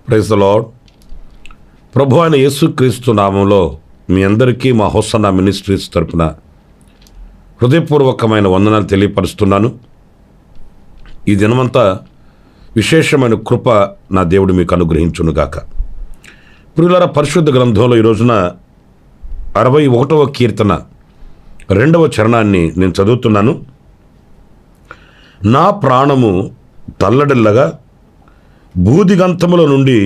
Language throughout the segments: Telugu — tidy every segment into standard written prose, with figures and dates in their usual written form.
Praise the lord. ప్రభు అయిన యేసుక్రీస్తు నామంలో మీ అందరికీ మా హోసన్నా మినిస్ట్రీస్ తరపున హృదయపూర్వకమైన వందనాలు తెలియపరుస్తున్నాను. ఈ దినమంతా విశేషమైన కృప నా దేవుడు మీకు అనుగ్రహించునుగాక. ప్రియులారా, పరిశుద్ధ గ్రంథంలో ఈ రోజున 61వ కీర్తన 2వ చరణాన్ని నేను చదువుతున్నాను. నా ప్రాణము తల్లడిల్లగా భూదిగంతముల నుండి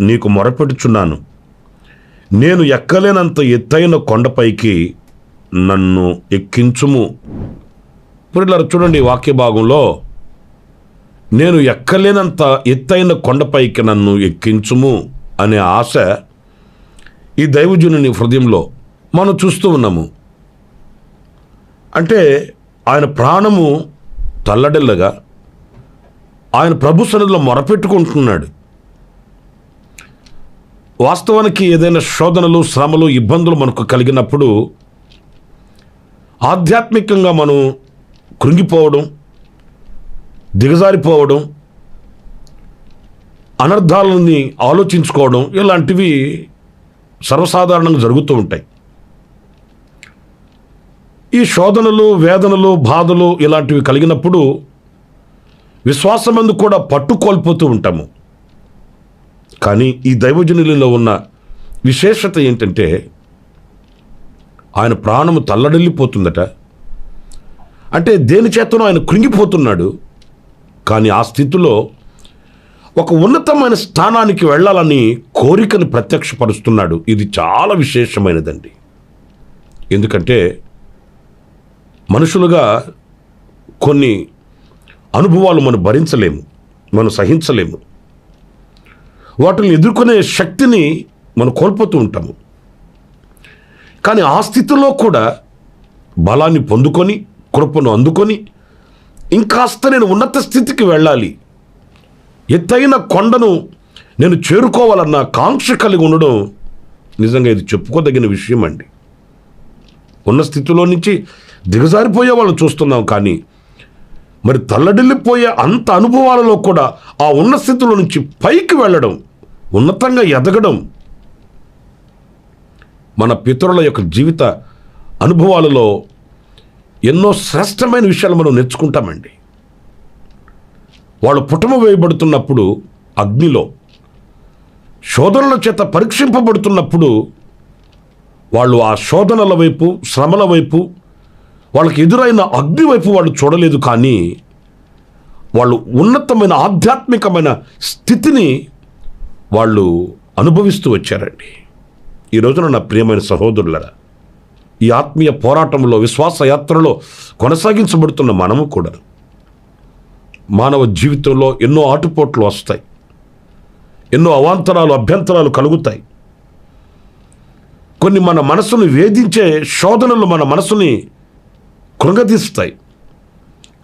నీకు మొరపెట్టుచున్నాను. నేను ఎక్కలేనంత ఎత్తైన కొండపైకి నన్ను ఎక్కించుము. ఇప్పుడు చూడండి, వాక్య భాగంలో నేను ఎక్కలేనంత ఎత్తైన కొండపైకి నన్ను ఎక్కించుము అనే ఆశ ఈ దైవజనుని హృదయంలో మనం చూస్తూ ఉన్నాము. అంటే ఆయన ప్రాణము తల్లడిల్లగా ఆయన ప్రభు సన్నిధిలో మొరపెట్టుకుంటున్నాడు. వాస్తవానికి ఏదైనా శోధనలు, శ్రమలు, ఇబ్బందులు మనకు కలిగినప్పుడు ఆధ్యాత్మికంగా మనం కృంగిపోవడం, దిగజారిపోవడం, అనర్థాలని ఆలోచించుకోవడం ఇలాంటివి సర్వసాధారణంగా జరుగుతూ ఉంటాయి. ఈ శోధనలు, వేదనలు, బాధలు ఇలాంటివి కలిగినప్పుడు విశ్వాసమందు కూడా పట్టు కోల్పోతూ ఉంటాము. కానీ ఈ దైవజనులలో ఉన్న విశేషత ఏంటంటే ఆయన ప్రాణము తల్లడిల్లిపోతుందట. అంటే దేని చేతనో ఆయన కృంగిపోతున్నాడు. కానీ ఆ స్థితిలో ఒక ఉన్నతమైన స్థానానికి వెళ్ళాలని కోరికను ప్రత్యక్షపరుస్తున్నాడు. ఇది చాలా విశేషమైనదండి. ఎందుకంటే మనుషులుగా కొన్ని అనుభవాలు మనం భరించలేము, మనం సహించలేము. వాటిని ఎదుర్కొనే శక్తిని మనం కోల్పోతూ ఉంటాము. కానీ ఆ స్థితిలో కూడా బలాన్ని పొందుకొని, కృపను అందుకొని ఇంకాస్త నేను ఉన్నత స్థితికి వెళ్ళాలి, ఎత్తైన కొండను నేను చేరుకోవాలన్న కాంక్ష కలిగి ఉండడం నిజంగా ఇది చెప్పుకోదగిన విషయం అండి. ఉన్న స్థితిలో నుంచి దిగజారిపోయే వాళ్ళని చూస్తున్నాం. కానీ మరి తల్లడిల్లిపోయే అంత అనుభవాలలో కూడా ఆ ఉన్న స్థితిలో నుంచి పైకి వెళ్ళడం, ఉన్నతంగా ఎదగడం మన పితరుల యొక్క జీవిత అనుభవాలలో ఎన్నో శ్రేష్టమైన విషయాలు మనం నేర్చుకుంటామండి. వాళ్ళు పుటమ వేయబడుతున్నప్పుడు అగ్నిలో, శోధనల చేత పరీక్షింపబడుతున్నప్పుడు వాళ్ళు ఆ శోధనల వైపు, శ్రమల వైపు, వాళ్ళకి ఎదురైన అగ్ని వైపు వాళ్ళు చూడలేదు. కానీ వాళ్ళు ఉన్నతమైన ఆధ్యాత్మికమైన స్థితిని వాళ్ళు అనుభవిస్తూ వచ్చారండి. ఈ రోజున నా ప్రియమైన సహోదరులరా, ఈ ఆత్మీయ పోరాటంలో, విశ్వాస యాత్రలో కొనసాగించబడుతున్న మనము కూడా మానవ జీవితంలో ఎన్నో ఆటుపోట్లు వస్తాయి, ఎన్నో అవాంతరాలు, అభ్యంతరాలు కలుగుతాయి. కొన్ని మన మనసును వేధించే శోధనలు మన మనసుని కృంగదీస్తాయి.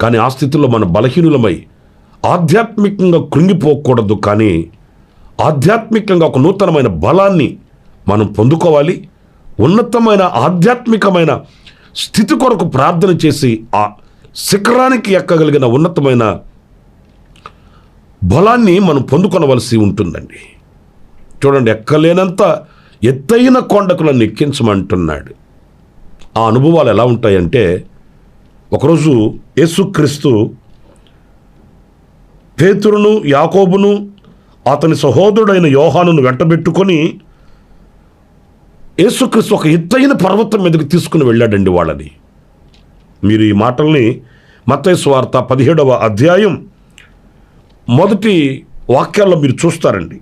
కానీ ఆ స్థితిలో మన బలహీనులమై ఆధ్యాత్మికంగా కృంగిపోకూడదు. కానీ ఆధ్యాత్మికంగా ఒక నూతనమైన బలాన్ని మనం పొందుకోవాలి. ఉన్నతమైన ఆధ్యాత్మికమైన స్థితి కొరకు ప్రార్థన చేసి ఆ శిఖరానికి ఎక్కగలిగిన ఉన్నతమైన బలాన్ని మనం పొందుకొనవలసి ఉంటుందండి. చూడండి, ఎక్కలేనంత ఎత్తైన కొండకు నన్ను ఎక్కించమంటున్నాడు. ఆ అనుభవాలు ఎలా ఉంటాయంటే, ఒకరోజు యేసుక్రీస్తు పేతురును, యాకోబును, అతని సహోదరుడైన యోహానును వెంటబెట్టుకొని యేసుక్రీస్తు ఒక ఎత్తైన పర్వతం మీదకి తీసుకుని వెళ్ళాడండి వాళ్ళని. మీరు ఈ మాటల్ని మత్తయి సువార్త 17వ అధ్యాయం మొదటి వాక్యాల్లో మీరు చూస్తారండి.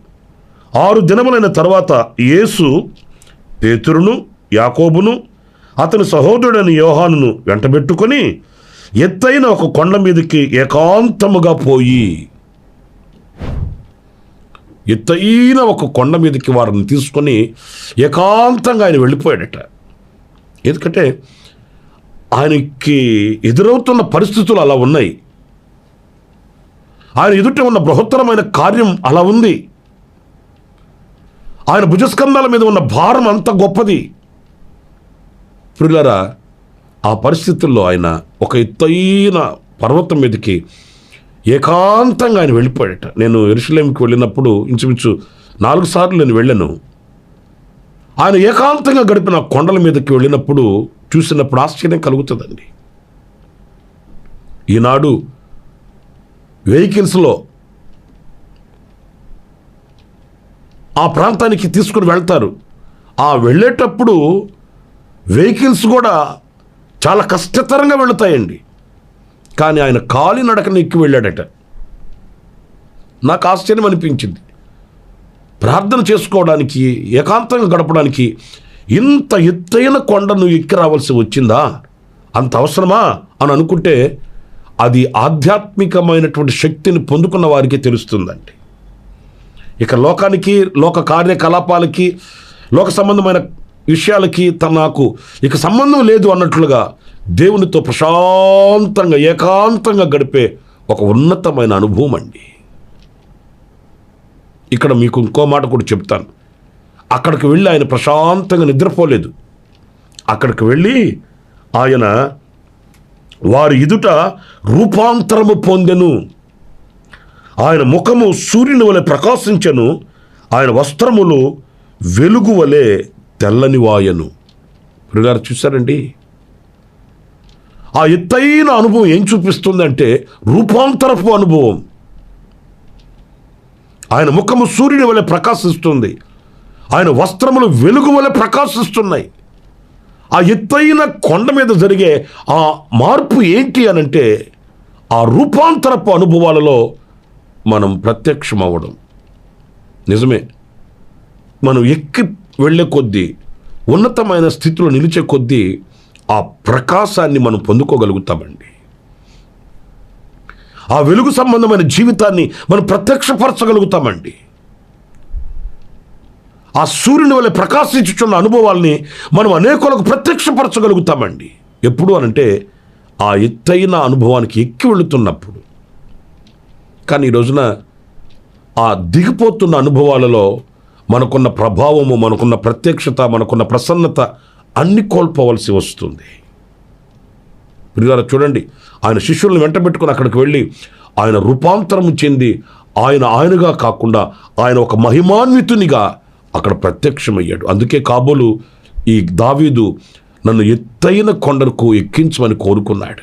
6 దినములైన తర్వాత యేసు పేతురును, యాకోబును, అతని సహోదరుడైన యోహానును వెంటబెట్టుకొని ఎత్తైన ఒక కొండ మీదకి ఏకాంతముగా పోయి, ఎత్తైన ఒక కొండ మీదకి వారిని తీసుకొని ఏకాంతంగా ఆయన వెళ్ళిపోయాడట. ఎందుకంటే ఆయనకి ఎదురవుతున్న పరిస్థితులు అలా ఉన్నాయి. ఆయన ఎదుట ఉన్న బృహత్తరమైన కార్యం అలా ఉంది. ఆయన భుజస్కంధాల మీద ఉన్న భారం అంత గొప్పది. ప్రియులారా, ఆ పరిస్థితుల్లో ఆయన ఒక ఎత్తైన పర్వతం మీదకి ఏకాంతంగా ఆయన వెళ్ళిపోయాడట. నేను యెరూషలేముకి వెళ్ళినప్పుడు ఇంచుమించు 4 సార్లు నేను వెళ్ళాను. ఆయన ఏకాంతంగా గడిపిన కొండల మీదకి వెళ్ళినప్పుడు చూసినప్పుడు ఆశ్చర్యం కలుగుతుందండి. ఈనాడు వెహికల్స్లో ఆ ప్రాంతానికి తీసుకుని వెళ్తారు. ఆ వెళ్ళేటప్పుడు వెహికల్స్ కూడా చాలా కష్టతరంగా వెళుతాయండి. కానీ ఆయన కాలినడకన ఎక్కి వెళ్ళాడట. నాకు ఆశ్చర్యం అనిపించింది. ప్రార్థన చేసుకోవడానికి, ఏకాంతంగా గడపడానికి ఇంత ఎత్తైన కొండను ఎక్కి రావాల్సి వచ్చిందా? అంత అవసరమా అని అనుకుంటే అది ఆధ్యాత్మికమైనటువంటి శక్తిని పొందుకున్న వారికి తెలుస్తుందండి. ఇక లోకానికి, లోక కార్యకలాపాలకి, లోక సంబంధమైన విషయాలకి నాకు ఇక సంబంధం లేదు అన్నట్లుగా దేవునితో ప్రశాంతంగా ఏకాంతంగా గడిపే ఒక ఉన్నతమైన అనుభవం అండి. ఇక్కడ మీకు ఇంకో మాట కూడా చెప్తాను. అక్కడికి వెళ్ళి ఆయన ప్రశాంతంగా నిద్రపోలేదు. అక్కడికి వెళ్ళి ఆయన వారి ఎదుట రూపాంతరము పొందెను. ఆయన ముఖము సూర్యుని వలె ప్రకాశించెను, ఆయన వస్త్రములు వెలుగు వలె తెల్లని వాయను. ప్రియులారా, చూశారండి, ఆ ఎత్తైన అనుభవం ఏం చూపిస్తుందంటే రూపాంతరపు అనుభవం. ఆయన ముఖము సూర్యుని వలె ప్రకాశిస్తుంది, ఆయన వస్త్రములు వెలుగు వలె ప్రకాశిస్తున్నాయి. ఆ ఎత్తైన కొండ మీద జరిగే ఆ మార్పు ఏంటి అనంటే ఆ రూపాంతరపు అనుభవాలలో మనం ప్రత్యక్షం అవ్వడం. నిజమే, మనం ఎక్కి వెళ్ళే కొద్దీ, ఉన్నతమైన స్థితిలో నిలిచే కొద్దీ ఆ ప్రకాశాన్ని మనం పొందుకోగలుగుతామండి. ఆ వెలుగు సంబంధమైన జీవితాన్ని మనం ప్రత్యక్షపరచగలుగుతామండి. ఆ సూర్యుని వలె ప్రకాశించుచున్న అనుభవాల్ని మనం అనేకులకు ప్రత్యక్షపరచగలుగుతామండి. ఎప్పుడు అనంటే ఆ ఎత్తైన అనుభవానికి ఎక్కి వెళుతున్నప్పుడు. కానీ ఈ రోజున ఆ దిగిపోతున్న అనుభవాలలో మనకున్న ప్రభావము, మనకున్న ప్రత్యక్షత, మనకున్న ప్రసన్నత అన్ని కోల్పోవలసి వస్తుంది. ప్రియులారా, చూడండి, ఆయన శిష్యులను వెంటబెట్టుకుని అక్కడికి వెళ్ళి ఆయన రూపాంతరం చెంది ఆయనగా కాకుండా ఆయన ఒక మహిమాన్వితునిగా అక్కడ ప్రత్యక్షమయ్యాడు. అందుకే కాబోలు ఈ దావీదు నన్ను ఎత్తైన కొండకు ఎక్కించమని కోరుకున్నాడు.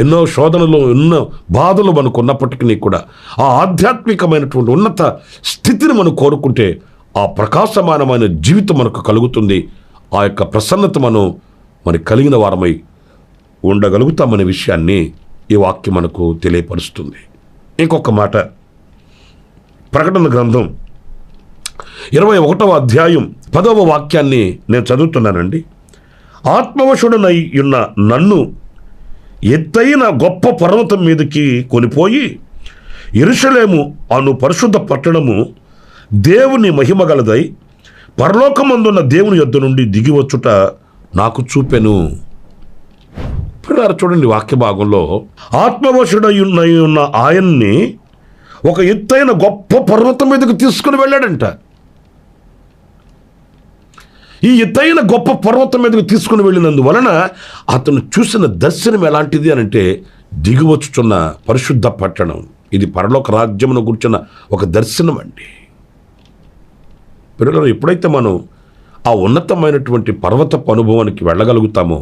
ఎన్నో శోధనలు, ఎన్నో బాధలు మనకు ఉన్నప్పటికీ కూడా ఆ ఆధ్యాత్మికమైనటువంటి ఉన్నత స్థితిని మనం కోరుకుంటే ఆ ప్రకాశమానమైన జీవితం మనకు కలుగుతుంది. ఆ యొక్క ప్రసన్నత మరి కలిగిన వారమై ఉండగలుగుతామనే విషయాన్ని ఈ వాక్యం మనకు తెలియపరుస్తుంది. ఇంకొక మాట, ప్రకటన గ్రంథం 21వ అధ్యాయం 10వ వాక్యాన్ని నేను చదువుతున్నానండి. ఆత్మవశుడనై ఉన్న నన్ను ఎత్తైన గొప్ప పర్వతం మీదకి కొనిపోయి యెరూషలేము అను పరిశుద్ధ పట్టణము దేవుని మహిమగలదై పరలోకమందున్న దేవుని యొద్ద నుండి దిగివచ్చుట నాకు చూపెను. చూడండి, వాక్య భాగంలో ఆత్మవశుడై ఉన్న ఆయన్ని ఒక ఎత్తైన గొప్ప పర్వతం మీదకి తీసుకుని వెళ్ళాడంట. ఈ ఎత్తైన గొప్ప పర్వతం మీదకి తీసుకుని వెళ్ళినందువలన అతను చూసిన దర్శనం ఎలాంటిది అనంటే దిగివచ్చుచున్న పరిశుద్ధ పట్టణం. ఇది పరలోక రాజ్యమును గుర్చిన ఒక దర్శనం అండి. పిల్లలు, ఎప్పుడైతే మనం ఆ ఉన్నతమైనటువంటి పర్వతపు అనుభవానికి వెళ్ళగలుగుతామో,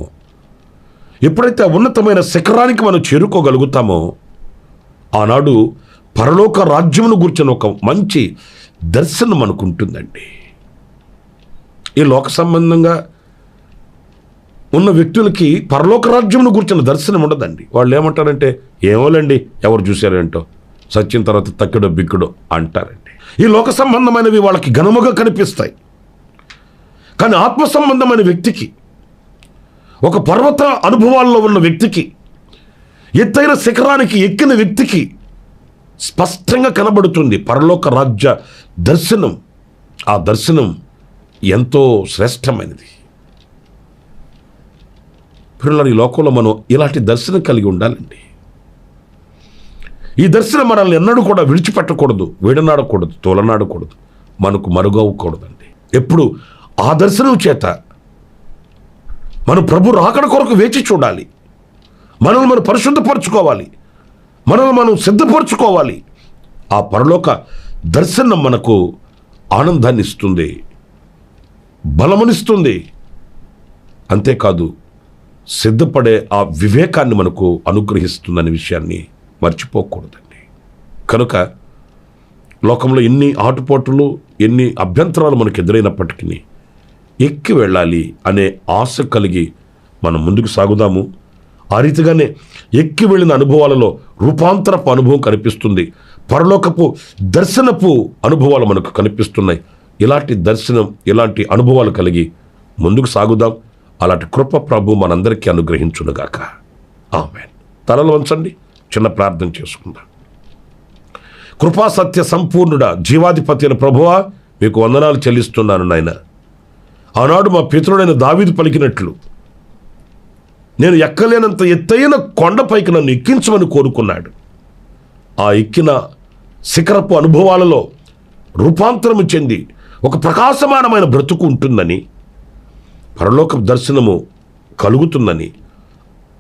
ఎప్పుడైతే ఆ ఉన్నతమైన శిఖరానికి మనం చేరుకోగలుగుతామో, ఆనాడు పరలోక రాజ్యమును గుర్చిన ఒక మంచి దర్శనం మనకు ఉంటుందండి. ఈ లోక సంబంధంగా ఉన్న వ్యక్తులకి పరలోక రాజ్యమును గుర్చిన దర్శనం ఉండదండి. వాళ్ళు ఏమంటారంటే, ఏమోలేండి, ఎవరు చూశారేంటో, సత్యం తర్వాత తక్కిడో బిక్కుడో అంటారండి. ఈ లోక సంబంధమైనవి వాళ్ళకి ఘనముగా కనిపిస్తాయి. కానీ ఆత్మ సంబంధమైన వ్యక్తికి, ఒక పర్వత అనుభవాల్లో ఉన్న వ్యక్తికి, ఎత్తైన శిఖరానికి ఎక్కిన వ్యక్తికి స్పష్టంగా కనబడుతుంది పరలోక రాజ్య దర్శనం. ఆ దర్శనం ఎంతో శ్రేష్టమైనది. పిల్లలు, ఈ లోకంలో మనం ఇలాంటి దర్శనం కలిగి ఉండాలండి. ఈ దర్శనం మనల్ని ఎన్నడూ కూడా విడిచిపెట్టకూడదు, విడనాడకూడదు, తోలనాడకూడదు, మనకు మరుగవ్వకూడదండి. ఎప్పుడు ఆ దర్శనం చేత మనం ప్రభు రాకడ కొరకు వేచి చూడాలి. మనల్ని మనం పరిశుద్ధపరచుకోవాలి, మనల్ని మనం సిద్ధపరచుకోవాలి. ఆ పరలోక దర్శనం మనకు ఆనందాన్ని ఇస్తుంది, బలమునిస్తుంది. అంతేకాదు, సిద్ధపడే ఆ వివేకాన్ని మనకు అనుగ్రహిస్తుందనే విషయాన్ని మర్చిపోకూడదండి. కనుక లోకంలో ఎన్ని ఆటుపోటులు, ఎన్ని అభ్యంతరాలు మనకు ఎదురైనప్పటికీ ఎక్కి వెళ్ళాలి అనే ఆశ కలిగి మనం ముందుకు సాగుదాము. ఆ రీతిగానే ఎక్కి వెళ్ళిన అనుభవాలలో రూపాంతరపు అనుభవం కనిపిస్తుంది, పరలోకపు దర్శనపు అనుభవాలు మనకు కనిపిస్తున్నాయి. ఇలాంటి దర్శనం, ఇలాంటి అనుభవాలు కలిగి ముందుకు సాగుదాం. అలాంటి కృప ప్రభు మనందరికీ అనుగ్రహించునుగాక. ఆమేన్. తలలు వంచండి, చిన్న ప్రార్థన చేసుకుందాం. కృపా సత్య సంపూర్ణుడా, జీవాధిపతి అయిన ప్రభువా, మీకు వందనాలు చెల్లిస్తున్నాను నాయన. ఆనాడు మా పితరుడైన దావీదు పలికినట్లు, నేను ఎక్కలేనంత ఎత్తైన కొండపైకి నన్ను ఎక్కించమని కోరుకున్నాడు. ఆ ఎక్కిన శిఖరపు అనుభవాలలో రూపాంతరము చెంది ఒక ప్రకాశమానమైన బ్రతుకు ఉంటుందని, పరలోక దర్శనము కలుగుతుందని,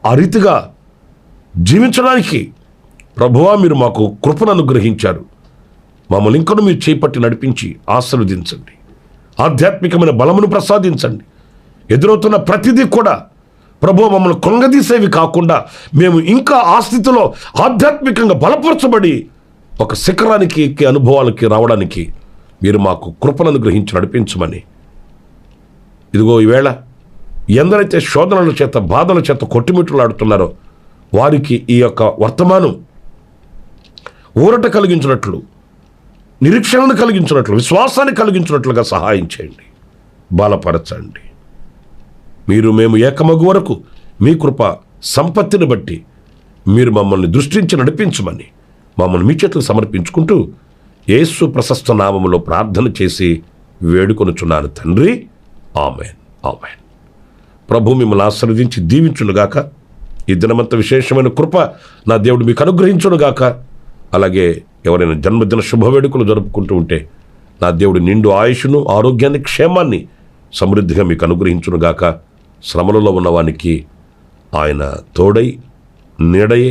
ఆ రీతిగా జీవించడానికి ప్రభువా మీరు మాకు కృపను అనుగ్రహించారు. మమ్మల్ని ఇంకను మీరు చేపట్టి నడిపించి ఆశీర్వదించండి, ఆధ్యాత్మికమైన బలమును ప్రసాదించండి. ఎదురవుతున్న ప్రతిదీ కూడా ప్రభువా మమ్మల్ని కృంగదీసేవి కాకుండా మేము ఇంకా ఆ స్థితిలో ఆధ్యాత్మికంగా బలపరచబడి ఒక శిఖరానికి ఎక్కే అనుభవాలకి రావడానికి మీరు మాకు కృపను అనుగ్రహించి నడిపించమని, ఇదిగో ఈవేళ ఎందరైతే శోధనల చేత, బాధల చేత కొట్టుమిట్టులాడుతున్నారో వారికి ఈ యొక్క వర్తమానం ఊరట కలిగించినట్లు, నిరీక్షణను కలిగించినట్లు, విశ్వాసాన్ని కలిగించినట్లుగా సహాయం చేయండి, బలపరచండి. మీరు మేము ఏకమగు వరకు మీ కృప సంపత్తిని బట్టి మీరు మమ్మల్ని దృష్టించి నడిపించమని మమ్మల్ని మీ చేతులకు సమర్పించుకుంటూ యేసు ప్రశస్త నామములో ప్రార్థన చేసి వేడుకొనుచున్నాను తండ్రి. ఆమేన్, ఆమేన్. ప్రభు మిమ్మల్ని ఆశీర్వదించి దీవించునుగాక. ఈ దినమంత విశేషమైన కృప నా దేవుడు మీకు అనుగ్రహించునుగాక. అలాగే ఎవరైనా జన్మదిన శుభవేడుకలు జరుపుకుంటూ ఉంటే నా దేవుడు నిండు ఆయుష్ను, ఆరోగ్యాన్ని, క్షేమాన్ని సమృద్ధిగా మీకు అనుగ్రహించునుగాక. శ్రమలలో ఉన్నవానికి ఆయన తోడై, నీడై,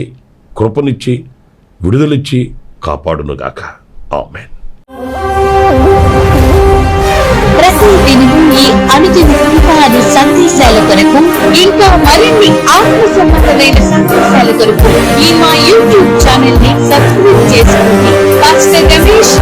కృపనిచ్చి, విడుదలిచ్చి కాపాడునుగాక. ఆమేన్. ప్రతి దినము ఈ అనుదిన కృపాను సందేశాల కొరకు, ఇంకా మరిన్ని ఆత్మ సంబంధమైన సందేశాల కొరకు ఈ మా యూట్యూబ్ ఛానల్ ని సబ్స్క్రైబ్ చేసుకోండి. పాస్టర్ రమేష్